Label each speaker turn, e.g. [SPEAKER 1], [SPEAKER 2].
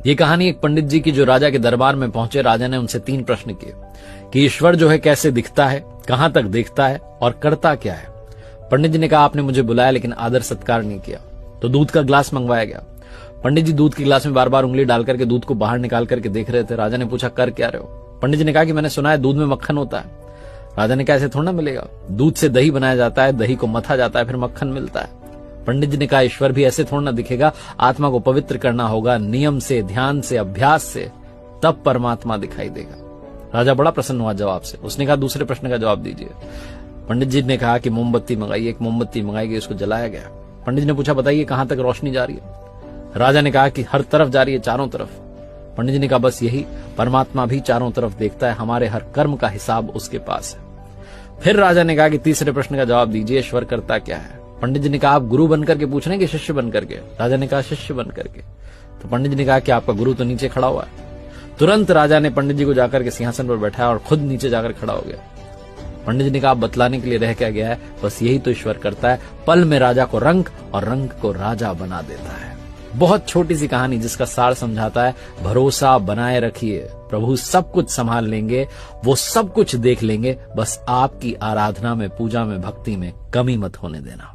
[SPEAKER 1] ये कहानी एक पंडित जी की जो राजा के दरबार में पहुंचे। राजा ने उनसे 3 प्रश्न किए कि ईश्वर जो है कैसे दिखता है, कहां तक देखता है और करता क्या है। पंडित जी ने कहा आपने मुझे बुलाया लेकिन आदर सत्कार नहीं किया। तो दूध का ग्लास मंगवाया गया। पंडित जी दूध के गिलास में बार बार उंगली डाल करके दूध को बाहर निकाल करके देख रहे थे। राजा ने पूछा कर क्या रहे हो। पंडित जी ने कहा कि मैंने सुना है दूध में मक्खन होता है। राजा ने कहा ऐसे थोड़ा ना मिलेगा, दूध से दही बनाया जाता है, दही को मथा जाता है, फिर मक्खन मिलता है। पंडित जी ने कहा ईश्वर भी ऐसे थोड़ा ना दिखेगा, आत्मा को पवित्र करना होगा नियम से, ध्यान से, अभ्यास से, तब परमात्मा दिखाई देगा। राजा बड़ा प्रसन्न हुआ जवाब से। उसने कहा दूसरे प्रश्न का जवाब दीजिए। पंडित जी ने कहा कि मोमबत्ती मंगाई। एक मोमबत्ती मंगाई गई, उसको जलाया गया। पंडित जी ने पूछा बताइए कहां तक रोशनी जा रही है। राजा ने कहा कि हर तरफ जा रही है, चारों तरफ। पंडित जी ने कहा बस यही, परमात्मा भी चारों तरफ देखता है, हमारे हर कर्म का हिसाब उसके पास है। फिर राजा ने कहा कि तीसरे प्रश्न का जवाब दीजिए, ईश्वर करता क्या है। पंडित जी ने कहा आप गुरु बनकर के पूछ रहे हैं कि शिष्य बनकर के। राजा ने कहा शिष्य बनकर के। तो पंडित जी ने कहा कि आपका गुरु तो नीचे खड़ा हुआ है। तुरंत राजा ने पंडित जी को जाकर के सिंहासन पर बैठाया और खुद नीचे जाकर खड़ा हो गया। पंडित जी ने कहा बतलाने के लिए रह क्या गया है, बस यही तो ईश्वर करता है, पल में राजा को रंक और रंक को राजा बना देता है। बहुत छोटी सी कहानी जिसका सार समझाता है भरोसा बनाए रखिए, प्रभु सब कुछ संभाल लेंगे, वो सब कुछ देख लेंगे, बस आपकी आराधना में, पूजा में, भक्ति में कमी मत होने देना।